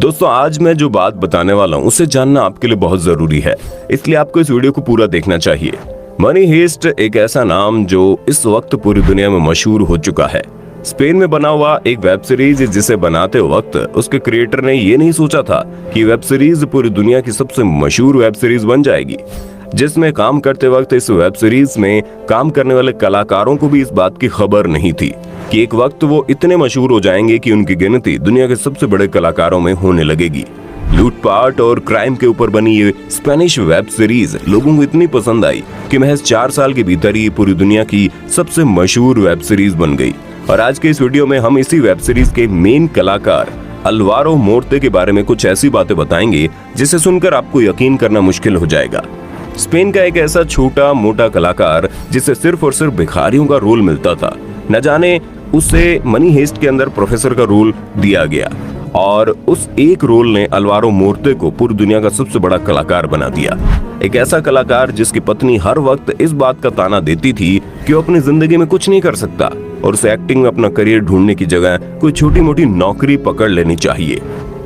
दोस्तों आज मैं जो बात बताने वाला हूँ उसे जानना आपके लिए बहुत जरूरी है, इसलिए आपको इस वीडियो को पूरा देखना चाहिए। मनी हेस्ट एक ऐसा नाम जो इस वक्त पूरी दुनिया में मशहूर हो चुका है। स्पेन में बना हुआ एक वेब सीरीज जिसे बनाते वक्त उसके क्रिएटर ने ये नहीं सोचा था कि वेब सीरीज पूरी दुनिया की सबसे मशहूर वेब सीरीज बन जाएगी। जिसमें काम करते वक्त इस वेब सीरीज में काम करने वाले कलाकारों को भी इस बात की खबर नहीं थी कि एक वक्त वो इतने मशहूर हो जाएंगे कि उनकी गिनती दुनिया के सबसे बड़े कलाकारों में होने लगेगी। लूटपाट और क्राइम के ऊपर बनी ये स्पेनिश वेब सीरीज लोगों को इतनी पसंद आई कि महज 4 साल के भीतर ही पूरी दुनिया की सबसे मशहूर वेब सीरीज बन गई। और आज के इस वीडियो में हम इसी वेब सीरीज के मेन कलाकार अल्वारो मोर्ते के बारे में कुछ ऐसी बातें बताएंगे जिसे सुनकर आपको यकीन करना मुश्किल हो जाएगा। स्पेन का एक ऐसा छोटा मोटा कलाकार जिसे सिर्फ और सिर्फ भिखारियों का रोल मिलता था, न जाने उसे मनी हेस्ट के अंदर प्रोफेसर का रोल दिया गया और उस एक रोल ने अल्वारो मोर्ते को पूरी दुनिया का सबसे बड़ा कलाकार बना दिया। एक ऐसा कलाकार जिसकी पत्नी हर वक्त इस बात का ताना देती थी कि वो अपनी जिंदगी में कुछ नहीं कर सकता और उसे एक्टिंग में अपना करियर ढूंढने की जगह कोई छोटी मोटी नौकरी पकड़ लेनी चाहिए।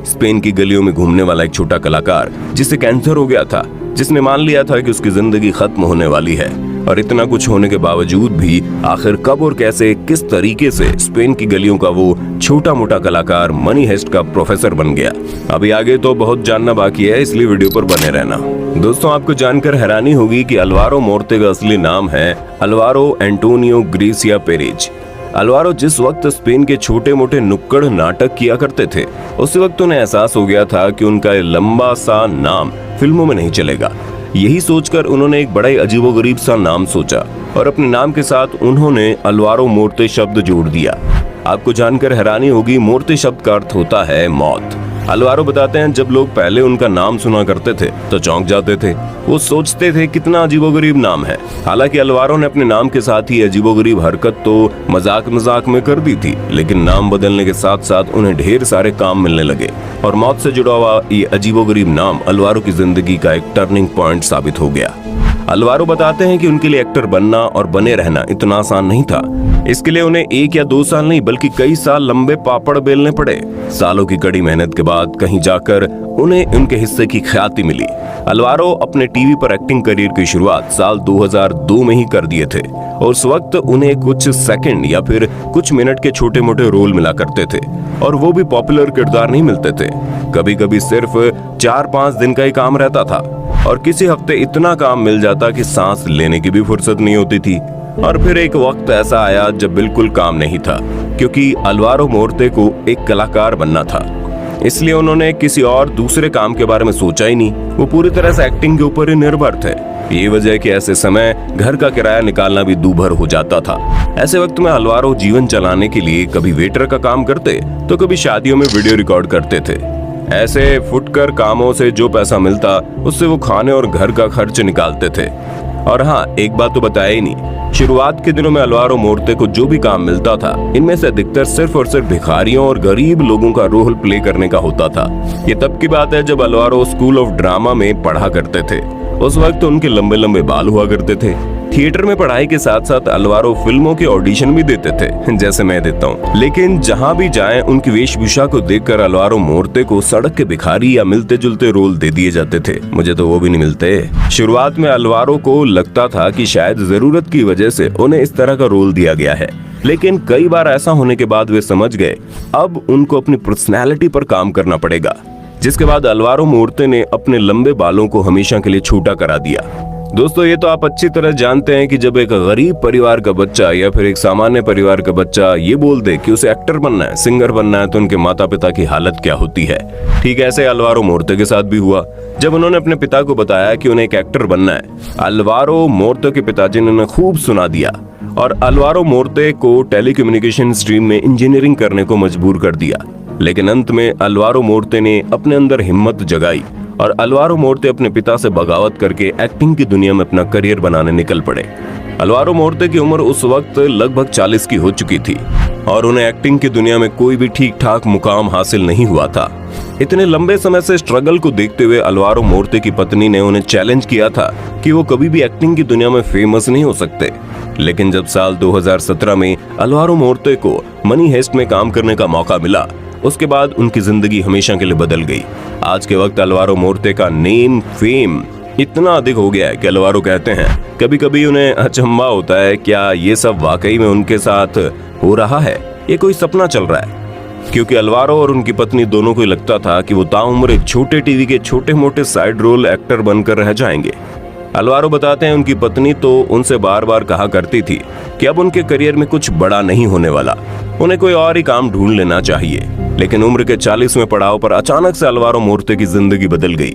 स्पेन की गलियों में घूमने वाला एक छोटा कलाकार जिसे कैंसर हो गया था, जिसने मान लिया था कि उसकी जिंदगी खत्म होने वाली है, और इतना कुछ होने के बावजूद भी आखिर कब और कैसे किस तरीके से स्पेन की गलियों का वो छोटा मोटा कलाकार मनी हेस्ट का प्रोफेसर बन गया। अभी आगे तो बहुत जानना बाकी है, इसलिए वीडियो पर बने रहना। दोस्तों आपको जानकर हैरानी होगी कि अल्वारो मोर्ते का असली नाम है Alvaro Antonio gratia Perez. Alvaro जिस वक्त स्पेन के छोटे मोटे नुक्कड़ नाटक किया करते थे, उस वक्त उन्हें एहसास हो गया था कि उनका लंबा सा नाम फिल्मों में नहीं चलेगा। यही सोचकर उन्होंने एक बड़ा ही अजीबोगरीब सा नाम सोचा और अपने नाम के साथ उन्होंने अल्वारो मोर्ते शब्द जोड़ दिया। आपको जानकर हैरानी होगी, मोर्ते शब्द का अर्थ होता है मौत। अल्वारो बताते हैं जब लोग पहले उनका नाम सुना करते थे तो चौंक जाते थे, वो सोचते थे कितना अजीबोगरीब नाम है। हालांकि अल्वारो ने अपने नाम के साथ ही अजीबोगरीब हरकत तो मजाक मजाक में कर दी थी, लेकिन नाम बदलने के साथ साथ उन्हें ढेर सारे काम मिलने लगे और मौत से जुड़ा हुआ ये अजीबोगरीब नाम अल्वारो की जिंदगी का एक टर्निंग पॉइंट साबित हो गया। अल्वारो बताते हैं कि उनके लिए एक्टर बनना और बने रहना इतना आसान नहीं था। इसके लिए उन्हें 1 या 2 साल नहीं बल्कि कई साल लंबे पापड़ बेलने पड़े। सालों की कड़ी मेहनत के बाद कहीं जाकर उन्हें उनके हिस्से की ख्याति मिली। अल्वारो अपने टीवी पर एक्टिंग करियर की शुरुआत साल 2002 में ही कर दिए थे और उस वक्त उन्हें कुछ सेकंड या फिर कुछ मिनट के छोटे मोटे रोल मिला करते थे और वो भी पॉपुलर किरदार नहीं मिलते थे। कभी कभी सिर्फ 4-5 दिन का ही काम रहता था और किसी हफ्ते इतना काम मिल जाता कि सांस लेने की भी फुर्सत नहीं होती थी। और फिर एक वक्त ऐसा आया जब बिल्कुल काम नहीं था, क्योंकि अल्वारो मोर्ते को एक कलाकार बनना था। इसलिए उन्होंने किसी और दूसरे काम के बारे में सोचा ही नहीं, वो पूरी तरह से एक्टिंग के ऊपर ही निर्भर थे। ये वजह कि ऐसे समय घर का किराया निकालना भी दूभर हो जाता था। ऐसे वक्त में अल्वारो जीवन चलाने के लिए कभी वेटर का काम करते तो कभी शादियों में वीडियो रिकॉर्ड करते थे। ऐसे फुटकर कामों से जो पैसा मिलता उससे वो खाने और घर का खर्च निकालते थे। और हाँ, एक बात तो बताया ही नहीं, शुरुआत के दिनों में अल्वारो मोर्ते को जो भी काम मिलता था इनमें से अधिकतर सिर्फ और सिर्फ भिखारियों और गरीब लोगों का रोल प्ले करने का होता था। ये तब की बात है जब अल्वारो स्कूल ऑफ ड्रामा में पढ़ा करते थे। उस वक्त उनके लंबे लंबे बाल हुआ करते थे। थिएटर में पढ़ाई के साथ साथ अल्वारो फिल्मों के ऑडिशन भी देते थे, जैसे मैं देता हूँ। लेकिन जहाँ भी जाएं उनकी वेशभूषा को देखकर अल्वारो मोर्ते को सड़क के भिखारी या मिलते जुलते रोल दे दिए जाते थे। मुझे तो वो भी नहीं मिलते। शुरुआत में अल्वारो को लगता था कि शायद जरूरत की वजह से उन्हें इस तरह का रोल दिया गया है, लेकिन कई बार ऐसा होने के बाद वे समझ गए अब उनको अपनी पर्सनैलिटी पर काम करना पड़ेगा। जिसके बाद अल्वारो मोर्ते ने अपने लंबे बालों को हमेशा के लिए छोटा करा दिया। दोस्तों ये तो आप अच्छी तरह जानते हैं कि जब एक गरीब परिवार का बच्चा या फिर एक सामान्य परिवार का बच्चा ये बोल दे कि उसे एक्टर बनना है, सिंगर बनना है, तो उनके माता पिता की हालत क्या होती है। ठीक ऐसे अल्वारो मोर्ते के साथ भी हुआ। जब उन्होंने अपने पिता को बताया कि उन्हें एक एक्टर बनना है, अल्वारो मोर्ते के पिताजी ने उन्हें खूब सुना दिया और अल्वारो मोर्ते को टेलीकम्युनिकेशन स्ट्रीम में इंजीनियरिंग करने को मजबूर कर दिया। लेकिन अंत में अल्वारो मोर्ते ने अपने अंदर हिम्मत जगाई और अल्वारो मोर्ते अपने पिता से बगावत करके एक्टिंग की दुनिया में अपना करियर बनाने निकल पड़े। अल्वारो मोर्ते की उम्र उस वक्त लगभग 40 की हो चुकी थी और उन्हें एक्टिंग की दुनिया में कोई भी ठीक ठाक मुकाम हासिल नहीं हुआ था। इतने लंबे समय से स्ट्रगल को देखते हुए अल्वारो मोर्ते की पत्नी ने उन्हें चैलेंज किया था कि वो कभी भी एक्टिंग की दुनिया में फेमस नहीं हो सकते। लेकिन जब साल 2017 में अल्वारो मोर्ते को मनी हेस्ट में काम करने का मौका मिला, उसके बाद उनकी जिंदगी हमेशा के लिए बदल गई। आज के वक्त अलवारो मोर्ते का नेम फेम इतना अधिक हो गया है कि अलवारो कहते हैं कभी कभी उन्हें अचंभा होता है, क्या ये सब वाकई में उनके साथ हो रहा है, ये कोई सपना चल रहा है। क्योंकि अलवारो और उनकी पत्नी दोनों को लगता था कि वो ताउम्र एक छोटे टीवी के छोटे मोटे साइड रोल एक्टर बनकर रह जाएंगे। अलवारो बताते हैं उनकी पत्नी तो उनसे बार बार कहा करती थी कि अब उनके करियर में कुछ बड़ा नहीं होने वाला, उन्हें कोई और ही काम ढूंढ लेना चाहिए। लेकिन उम्र के 40वें पड़ाव पर अचानक से अलवारो मोर्ते की जिंदगी बदल गई।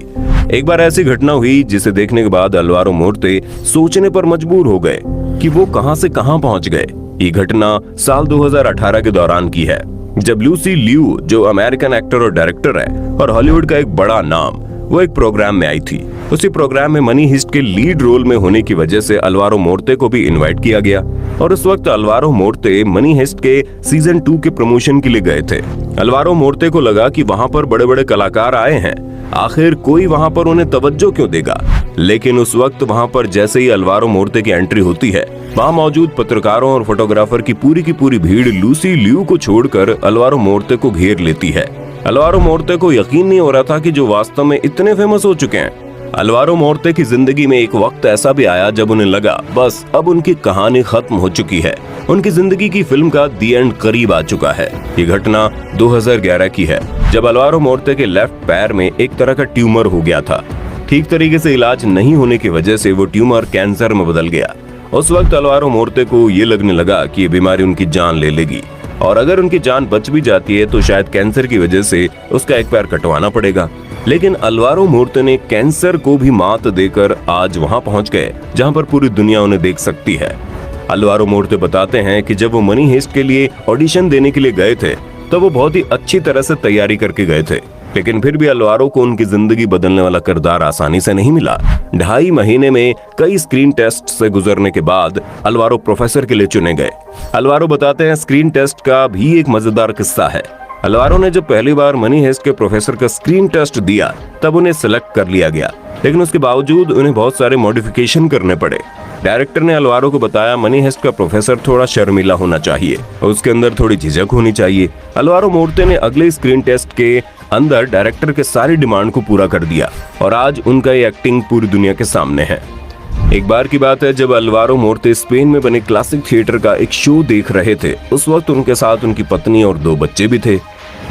एक बार ऐसी घटना हुई जिसे देखने के बाद अलवारो मोर्ते सोचने पर मजबूर हो गए कि वो कहां से कहां पहुंच गए। ये घटना साल 2018 के दौरान की है, जब लूसी लिू, जो अमेरिकन एक्टर और डायरेक्टर है और हॉलीवुड का एक बड़ा नाम, वो एक प्रोग्राम में आई थी। उसी प्रोग्राम में मनी हिस्ट के लीड रोल में होने की वजह से अलवारो मोर्ते को भी इनवाइट किया गया और उस वक्त अलवारो मोर्ते मनी हिस्ट के सीजन 2 के प्रमोशन के लिए गए थे। अलवारो मोर्ते को लगा कि वहां पर बड़े बड़े कलाकार आए हैं, आखिर कोई वहां पर उन्हें तवज्जो क्यों देगा। लेकिन उस वक्त वहां पर जैसे ही अलवारो मोर्ते की एंट्री होती है, वहां मौजूद पत्रकारों और फोटोग्राफर की पूरी भीड़ लूसी लिू को छोड़कर अलवारो मोर्ते को घेर लेती है। अलवारो मोर्ते को यकीन नहीं हो रहा था कि जो वास्तव में इतने फेमस हो चुके हैं। अलवारो मोर्ते की जिंदगी में एक वक्त ऐसा भी आया जब उन्हें लगा बस अब उनकी कहानी खत्म हो चुकी है, उनकी जिंदगी की फिल्म का दी एंड करीब आ चुका है। ये घटना 2011 की है, जब अलवारो मोर्ते के लेफ्ट पैर में एक तरह का ट्यूमर हो गया था। ठीक तरीके से इलाज नहीं होने की वजह से वो ट्यूमर कैंसर में बदल गया। उस वक्त अलवारो मोर्ते को ये लगने लगा कि ये बीमारी उनकी जान ले लेगी और अगर उनकी जान बच भी जाती है तो शायद कैंसर की वजह से उसका एक पैर कटवाना पड़ेगा। लेकिन अलवारो मोर्ते ने कैंसर को भी मात देकर आज वहां पहुंच गए जहां पर पूरी दुनिया उन्हें देख सकती है। अलवारो मोर्ते बताते हैं कि जब वो मनी हेस्ट के लिए ऑडिशन देने के लिए गए थे तो वो बहुत ही अच्छी तरह से तैयारी करके गए थे, लेकिन फिर भी अलवारो को उनकी जिंदगी बदलने वाला किरदार आसानी से नहीं मिला। 2.5 महीने में कई स्क्रीन टेस्ट से गुजरने के बाद अलवारो प्रोफेसर के लिए चुने गए। अलवारो बताते हैं स्क्रीन टेस्ट का भी एक मजेदार किस्सा है। अलवारो ने जब पहली बार मनी हेस्ट के प्रोफेसर का स्क्रीन टेस्ट दिया तब उन्हें सिलेक्ट कर लिया गया, लेकिन उसके बावजूद उन्हें बहुत सारे मॉडिफिकेशन करने पड़े। डायरेक्टर ने अलवारो को बताया मनी हेस्ट का प्रोफेसर थोड़ा शर्मीला होना चाहिए और उसके अंदर थोड़ी झिझक होनी चाहिए। अलवारो मोर्ते ने अगले स्क्रीन टेस्ट के अंदर डायरेक्टर के सारी डिमांड को पूरा कर दिया और आज उनका ये एक्टिंग पूरी दुनिया के सामने है। एक बार की बात है जब अलवारो मोर्ते स्पेन में बने क्लासिक थिएटर का एक शो देख रहे थे। उस वक्त उनके साथ उनकी पत्नी और 2 बच्चे भी थे,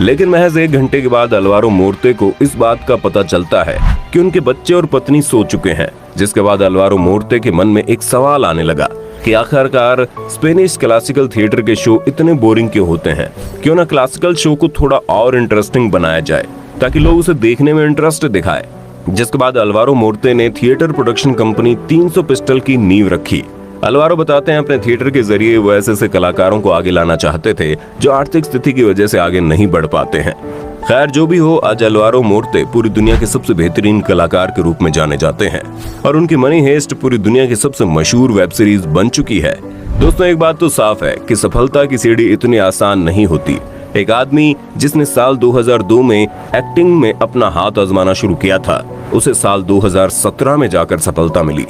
लेकिन महज 1 घंटे के बाद अलवारो मोर्ते को इस बात का पता चलता है कि उनके बच्चे और पत्नी सो चुके हैं, जिसके बाद अलवारो मोर्ते के मन में एक सवाल आने लगा कि आखिरकार स्पेनिश क्लासिकल थिएटर के शो इतने बोरिंग क्यों होते हैं। क्यों ना क्लासिकल शो को थोड़ा और इंटरेस्टिंग बनाया जाए ताकि लोग उसे देखने में इंटरेस्ट दिखाए। जिसके बाद अलवारो मोर्ते ने थिएटर प्रोडक्शन कंपनी 300 पिस्टल की नींव रखी। अलवारो बताते हैं अपने थिएटर के जरिए वो ऐसे कलाकारों को आगे लाना चाहते थे जो आर्थिक स्थिति की वजह से आगे नहीं बढ़ पाते हैं। खैर जो भी हो, आज अलवारो मोर्ते पूरी दुनिया के सबसे बेहतरीन कलाकार के रूप में जाने जाते हैं और उनकी मनी हेस्ट पूरी दुनिया की सबसे मशहूर वेब सीरीज बन चुकी है। दोस्तों एक बात तो साफ है कि सफलता की सीढ़ी इतनी आसान नहीं होती। एक आदमी जिसने साल 2002 में एक्टिंग में अपना हाथ आजमाना शुरू किया था, उसे साल 2017 में जाकर सफलता मिली।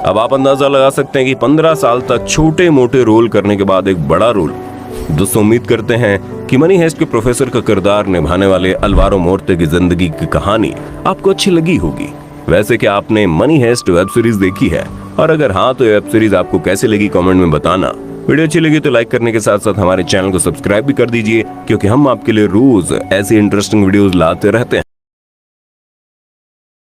अब आप अंदाजा लगा सकते हैं कि 15 साल तक छोटे मोटे रोल करने के बाद एक बड़ा रोल। दोस्तों उम्मीद करते हैं कि मनी हेस्ट के प्रोफेसर का किरदार निभाने वाले अलवारो मोर्ते की जिंदगी की कहानी आपको अच्छी लगी होगी। वैसे क्या आपने मनी हेस्ट वेब सीरीज देखी है, और अगर हाँ तो वेब सीरीज आपको कैसे लगी कमेंट में बताना। वीडियो अच्छी लगी तो लाइक करने के साथ साथ हमारे चैनल को सब्सक्राइब भी कर दीजिए, क्योंकि हम आपके लिए रोज ऐसी इंटरेस्टिंग वीडियोस लाते रहते हैं।